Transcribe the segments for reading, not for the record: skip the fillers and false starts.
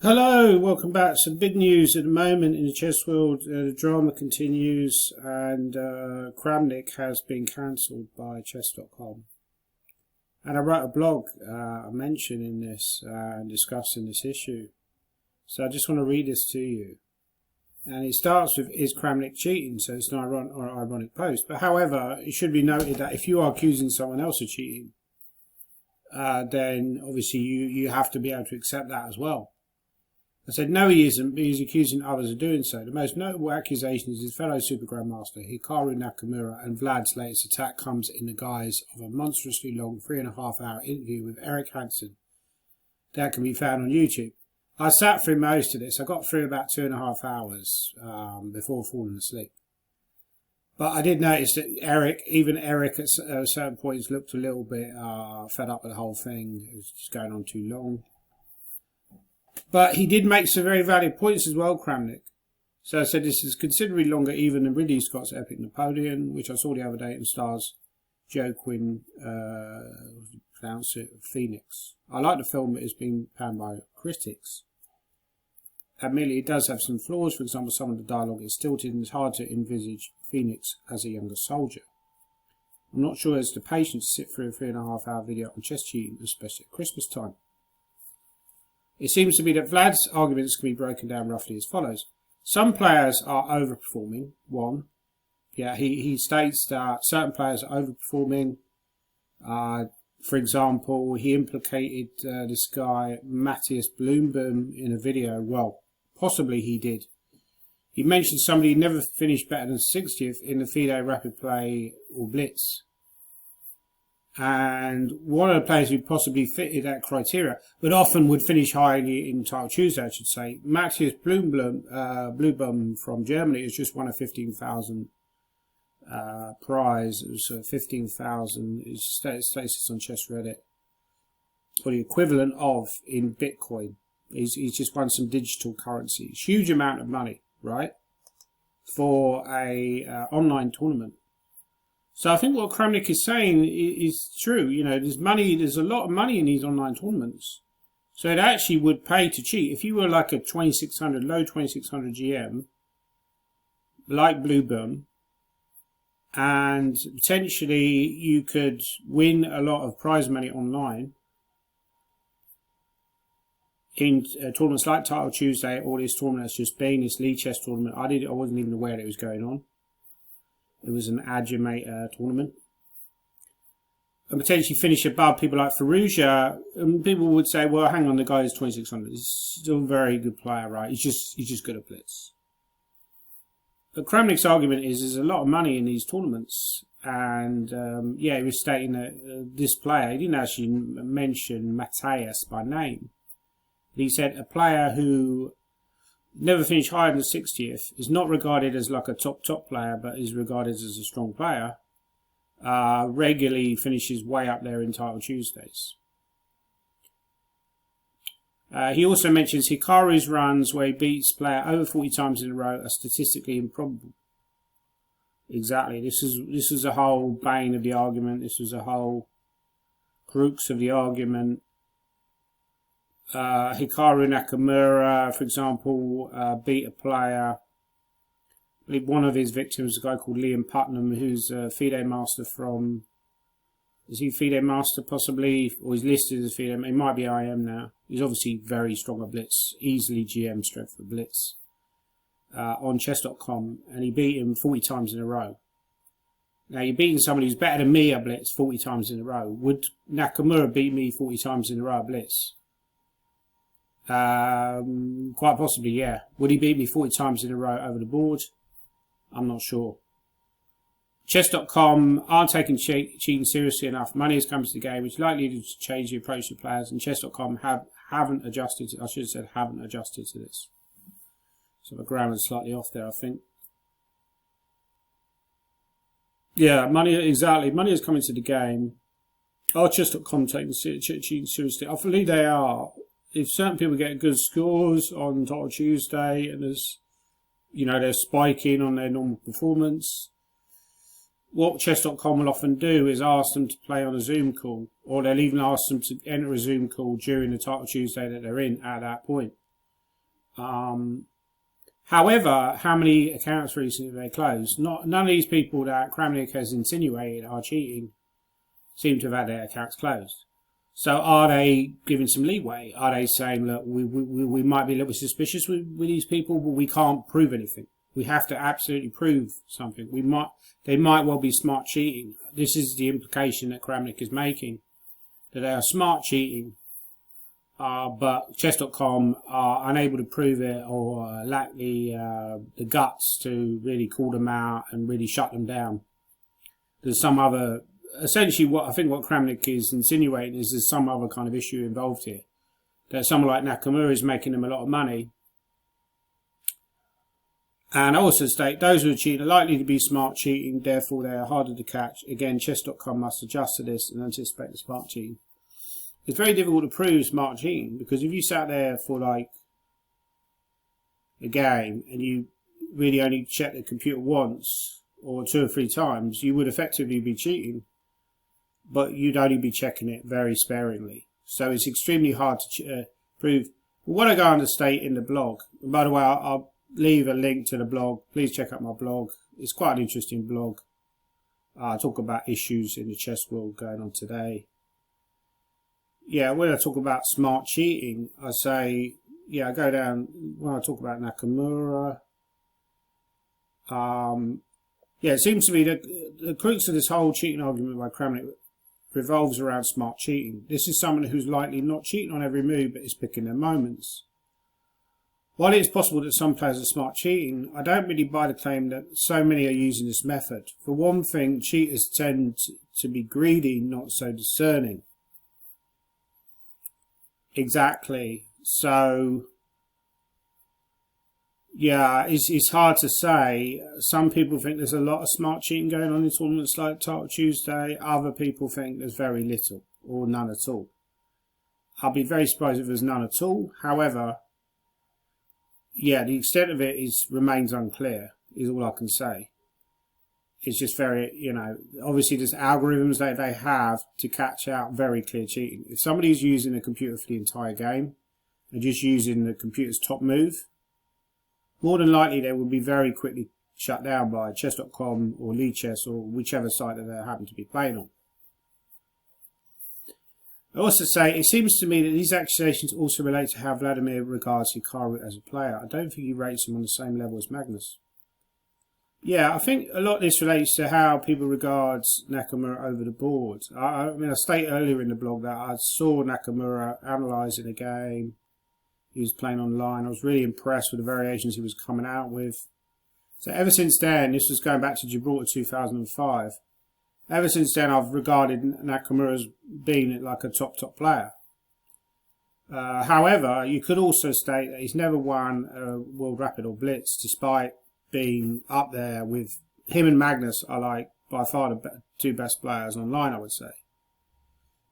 Hello, welcome back. Some big news at the moment in the chess world. The drama continues, and Kramnik has been cancelled by chess.com. And I wrote a blog mentioning this and discussing this issue. So I just want to read this to you. And it starts with, is Kramnik cheating? So it's an ironic post. But however, it should be noted that if you are accusing someone else of cheating, then obviously you have to be able to accept that as well. I said, no, he isn't, but he's accusing others of doing so. The most notable accusation is his fellow Super Grandmaster, Hikaru Nakamura, and Vlad's latest attack comes in the guise of a monstrously long 3.5-hour interview with Eric Hansen that can be found on YouTube. I sat through most of this. I got through about 2.5 hours before falling asleep. But I did notice that even Eric at certain points looked a little bit fed up with the whole thing. It was just going on too long. But he did make some very valid points as well, Kramnik. So I said this is considerably longer even than Ridley Scott's epic Napoleon, which I saw the other day and stars Joe Quinn, pronounce it, Phoenix. I like the film, but it's been panned by critics. Admittedly, it does have some flaws. For example, some of the dialogue is stilted and it's hard to envisage Phoenix as a younger soldier. I'm not sure there's the patience to sit through a 3.5-hour video on chess cheating, especially at Christmas time. It seems to be that Vlad's arguments can be broken down roughly as follows. Some players are overperforming. One, he states that certain players are overperforming. For example, he implicated this guy, Matthias Bloomberg, in a video. Well, possibly he did. He mentioned somebody who never finished better than 60th in the FIDE Rapid Play or Blitz. And one of the players who possibly fitted that criteria, but often would finish high in Title Tuesday, I should say, Matthias Bloomberg from Germany, has just won a 15,000 prize. It was 15,000 is status on Chess Reddit, or the equivalent of in Bitcoin. He's just won some digital currency, huge amount of money, right, for a online tournament. So I think what Kramnik is saying is true. You know, there's a lot of money in these online tournaments. So it actually would pay to cheat. If you were like a 2600, low 2600 GM, like Bluebird, and potentially you could win a lot of prize money online in tournaments like Title Tuesday or this tournament that's just been, this Lee Chess tournament. I wasn't even aware that it was going on. It was an Adjumate tournament. And potentially finish above people like Fallujah. And people would say, well, hang on, the guy is 2600. He's still a very good player, right? He's just good at Blitz. But Kramnik's argument is there's a lot of money in these tournaments. And, he was stating that this player, he didn't actually mention Matthias by name. But he said a player who never finished higher than 60th, is not regarded as like a top player, but is regarded as a strong player, regularly finishes way up there in Title Tuesdays. He also mentions Hikaru's runs where he beats player over 40 times in a row are statistically improbable. Exactly. This was the whole bane of the argument. This was the whole crux of the argument. Hikaru Nakamura, for example, beat a player. I believe one of his victims, a guy called Liam Putnam, who's a FIDE master from... Is he FIDE master possibly? Or he's listed as FIDE. He might be IM now. He's obviously very strong at Blitz. Easily GM strength for Blitz. On chess.com. And he beat him 40 times in a row. Now, you're beating somebody who's better than me at Blitz 40 times in a row. Would Nakamura beat me 40 times in a row at Blitz? Quite possibly, yeah. Would he beat me 40 times in a row over the board? I'm not sure. Chess.com aren't taking cheating seriously enough. Money has come to the game, which is likely to change the approach to players, and Chess.com haven't adjusted. I should have said haven't adjusted to this. So the grammar's slightly off there, I think. Yeah, exactly. Money has come into the game. Chess.com taking cheating seriously. I believe they are. If certain people get good scores on Title Tuesday and they're spiking on their normal performance, what Chess.com will often do is ask them to play on a Zoom call, or they'll even ask them to enter a Zoom call during the Title Tuesday that they're in at that point. However, how many accounts recently they closed? None of these people that Kramnik has insinuated are cheating seem to have had their accounts closed. So are they giving some leeway? Are they saying, look, we might be a little bit suspicious with these people, but we can't prove anything. We have to absolutely prove something. They might well be smart cheating. This is the implication that Kramnik is making, that they are smart cheating, but chess.com are unable to prove it or lack the guts to really call them out and really shut them down. There's some other, essentially what Kramnik is insinuating is there's some other kind of issue involved here. That someone like Nakamura is making them a lot of money. And I also state those who are cheating are likely to be smart cheating, therefore they are harder to catch. Again, chess.com must adjust to this and anticipate the smart cheating. It's very difficult to prove smart cheating, because if you sat there for like a game and you really only check the computer once or 2 or 3 times, you would effectively be cheating, but you'd only be checking it very sparingly. So it's extremely hard to prove. What I go on to state in the blog, and by the way, I'll leave a link to the blog. Please check out my blog. It's quite an interesting blog. I talk about issues in the chess world going on today. Yeah, when I talk about smart cheating, I say, I go down, when I talk about Nakamura, it seems to me that the crux of this whole cheating argument by Kramnik revolves around smart cheating. This is someone who's likely not cheating on every move, but is picking their moments. While it is possible that some players are smart cheating, I don't really buy the claim that so many are using this method. For one thing, cheaters tend to be greedy, not so discerning. Exactly. So, it's hard to say. Some people think there's a lot of smart cheating going on in tournaments like Title Tuesday. Other people think there's very little or none at all. I'll be very surprised if there's none at all. However, the extent of it remains unclear, is all I can say. It's just very, obviously there's algorithms that they have to catch out very clear cheating. If somebody's using a computer for the entire game and just using the computer's top move, more than likely they will be very quickly shut down by chess.com or Lead Chess or whichever site that they happen to be playing on. I also say, it seems to me that these accusations also relate to how Vladimir regards Hikaru as a player. I don't think he rates him on the same level as Magnus. Yeah, I think a lot of this relates to how people regard Nakamura over the board. I stated earlier in the blog that I saw Nakamura analysing a game. He was playing online. I was really impressed with the variations he was coming out with. So ever since then, this was going back to Gibraltar 2005. Ever since then, I've regarded Nakamura as being like a top player. However, you could also state that he's never won a World Rapid or Blitz, despite being up there with him and Magnus are like by far the 2 best players online, I would say.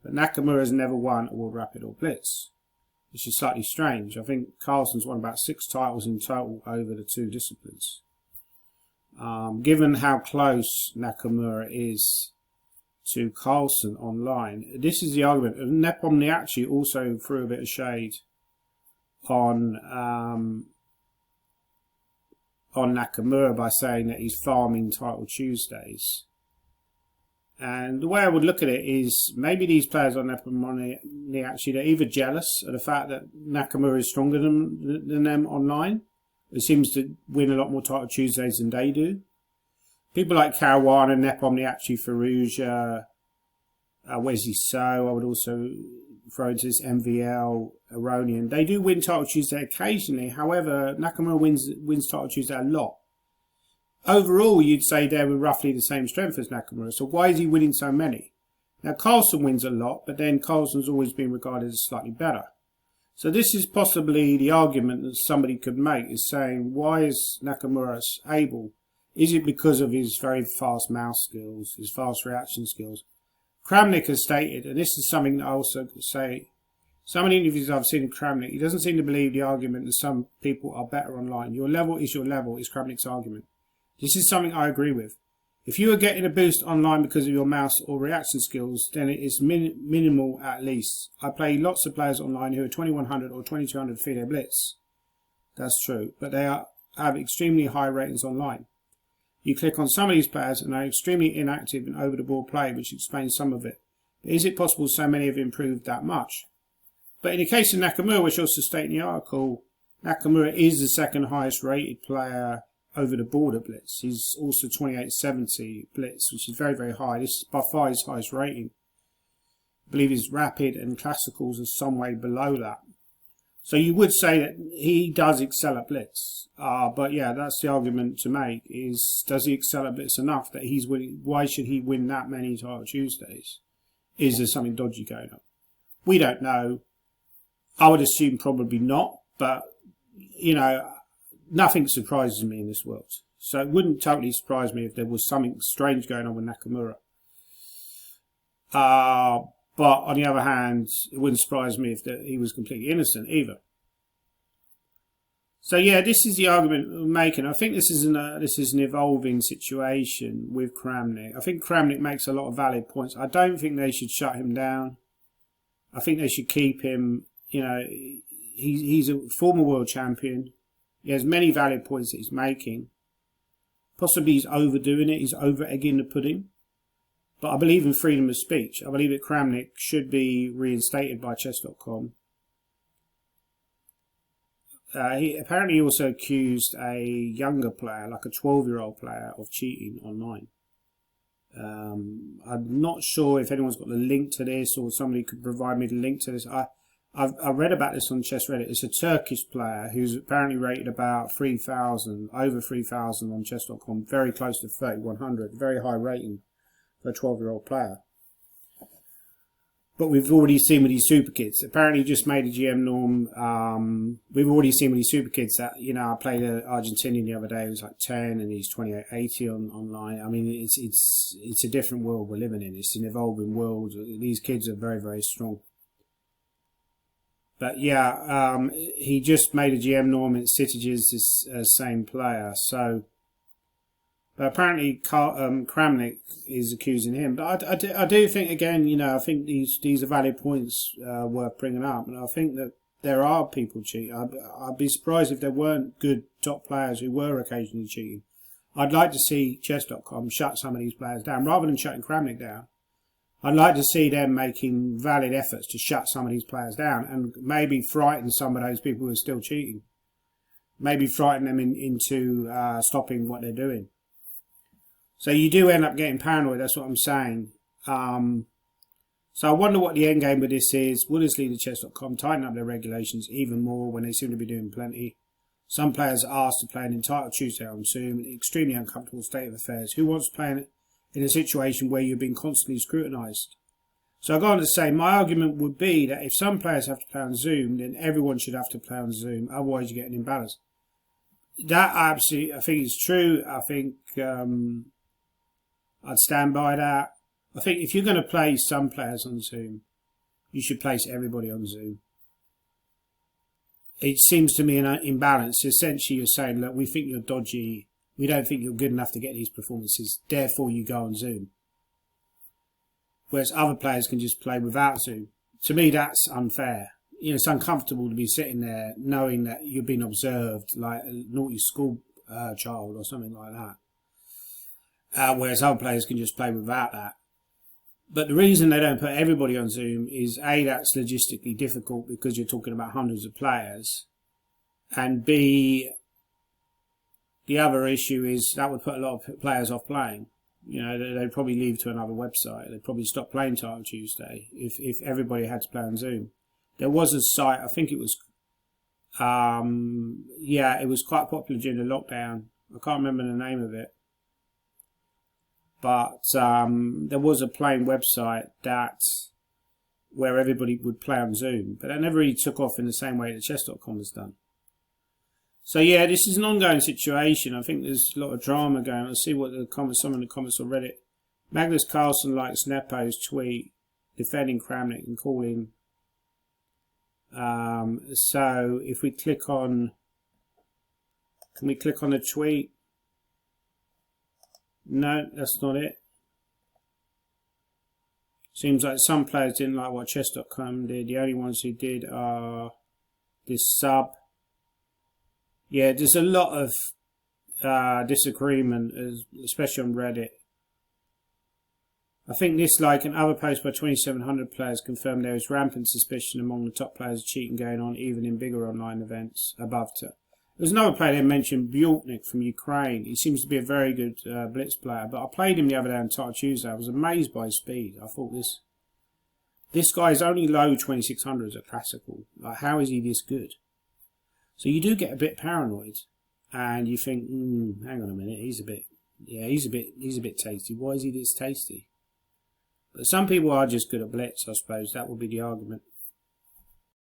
But Nakamura has never won a World Rapid or Blitz, which is slightly strange. I think Carlsen's won about 6 titles in total over the 2 disciplines. Given how close Nakamura is to Carlsen online, this is the argument. Napoleon also threw a bit of shade on Nakamura by saying that he's farming Title Tuesdays. And the way I would look at it is maybe these players on Napoleon, they're either jealous of the fact that Nakamura is stronger than them online. He seems to win a lot more Title Tuesdays than they do. People like Caruana, Nepomniachtchi, Firouzja, Wesley So, I would also throw into this MVL, Aronian. They do win Title Tuesday occasionally. However, Nakamura wins Title Tuesday a lot. Overall, you'd say they were roughly the same strength as Nakamura. So why is he winning so many? Now, Carlsen wins a lot, but then Carlsen's always been regarded as slightly better. So this is possibly the argument that somebody could make, is saying, why is Nakamura able? Is it because of his very fast mouse skills, his fast reaction skills? Kramnik has stated, and this is something that I also say, some of the interviews I've seen of Kramnik, he doesn't seem to believe the argument that some people are better online. Your level is Kramnik's argument. This is something I agree with. If you are getting a boost online because of your mouse or reaction skills, then it is minimal at least. I play lots of players online who are 2100 or 2200 FIDE Blitz. That's true. But they have extremely high ratings online. You click on some of these players and they're extremely inactive and over-the-ball play, which explains some of it. But is it possible so many have improved that much? But in the case of Nakamura, which also stated in the article, Nakamura is the second highest rated player over the board at Blitz. He's also 2870 Blitz, which is very, very high. This is by far his highest rating. I believe his rapid and classicals are some way below that. So you would say that he does excel at Blitz. But yeah, that's the argument to make, is does he excel at Blitz enough that he's winning? Why should he win that many Title Tuesdays? Is there something dodgy going on? We don't know. I would assume probably not, but you know, nothing surprises me in this world. So it wouldn't totally surprise me if there was something strange going on with Nakamura. But on the other hand, it wouldn't surprise me if he was completely innocent either. So yeah, this is the argument we're making. I think this is an evolving situation with Kramnik. I think Kramnik makes a lot of valid points. I don't think they should shut him down. I think they should keep him. You know, he's a former world champion. He has many valid points that he's making. Possibly he's overdoing it. He's over-egging the pudding. But I believe in freedom of speech. I believe that Kramnik should be reinstated by Chess.com. He apparently also accused a younger player, like a 12-year-old player, of cheating online. I'm not sure if anyone's got the link to this or somebody could provide me the link to this. I read about this on Chess Reddit. It's a Turkish player who's apparently rated about 3,000, over 3,000 on Chess.com, very close to 3,100, very high rating for a 12-year-old player. But we've already seen with these super kids. Apparently, just made a GM norm. We've already seen with these super kids that, you know, I played an Argentinian the other day. He was like 10, and he's 2880 online. I mean, it's a different world we're living in. It's an evolving world. These kids are very, very strong. But yeah, he just made a GM norm. It's Citages, this same player. So, but apparently Kramnik is accusing him. But I do think, again, you know, I think these are valid points worth bringing up. And I think that there are people cheating. I'd be surprised if there weren't good top players who were occasionally cheating. I'd like to see Chess.com shut some of these players down rather than shutting Kramnik down. I'd like to see them making valid efforts to shut some of these players down and maybe frighten some of those people who are still cheating. Maybe frighten them into stopping what they're doing. So you do end up getting paranoid, that's what I'm saying. So I wonder what the end game with this is. Will this lead to Chess.com tighten up their regulations even more when they seem to be doing plenty? Some players are asked to play an entire Tuesday on Zoom, an extremely uncomfortable state of affairs. Who wants to play in a situation where you're being constantly scrutinised? So I go on to say, my argument would be that if some players have to play on Zoom, then everyone should have to play on Zoom. Otherwise, you get an imbalance. That I think is true. I think I'd stand by that. I think if you're going to place some players on Zoom, you should place everybody on Zoom. It seems to me an imbalance. Essentially, you're saying, look, we think you're dodgy. We don't think you're good enough to get these performances. Therefore, you go on Zoom. Whereas other players can just play without Zoom. To me, that's unfair. You know, it's uncomfortable to be sitting there knowing that you're being observed like a naughty school child or something like that. Whereas other players can just play without that. But the reason they don't put everybody on Zoom is A, that's logistically difficult because you're talking about hundreds of players. And B, the other issue is that would put a lot of players off playing. You know, they'd probably leave to another website. They'd probably stop playing Title Tuesday if everybody had to play on Zoom. There was a site, I think it was, it was quite popular during the lockdown. I can't remember the name of it. But there was a playing website where everybody would play on Zoom. But that never really took off in the same way that Chess.com has done. So yeah, this is an ongoing situation. I think there's a lot of drama going on. Let's see what some of the comments on Reddit. Magnus Carlsen likes Nepo's tweet defending Kramnik and calling. So if we click on, can we click on the tweet? No, that's not it. Seems like some players didn't like what Chess.com did. The only ones who did are this sub. Yeah, there's a lot of disagreement, especially on Reddit. I think this, like and other posts by 2700 players, confirm there is rampant suspicion among the top players of cheating going on, even in bigger online events above. There's another player they mentioned, Bjorknik from Ukraine. He seems to be a very good blitz player, but I played him the other day on Title Tuesday. I was amazed by his speed. I thought this guy is only low 2600 as a classical. Like, how is he this good? So you do get a bit paranoid, and you think, hang on a minute, he's a bit tasty. Why is he this tasty? But some people are just good at blitz, I suppose. That would be the argument.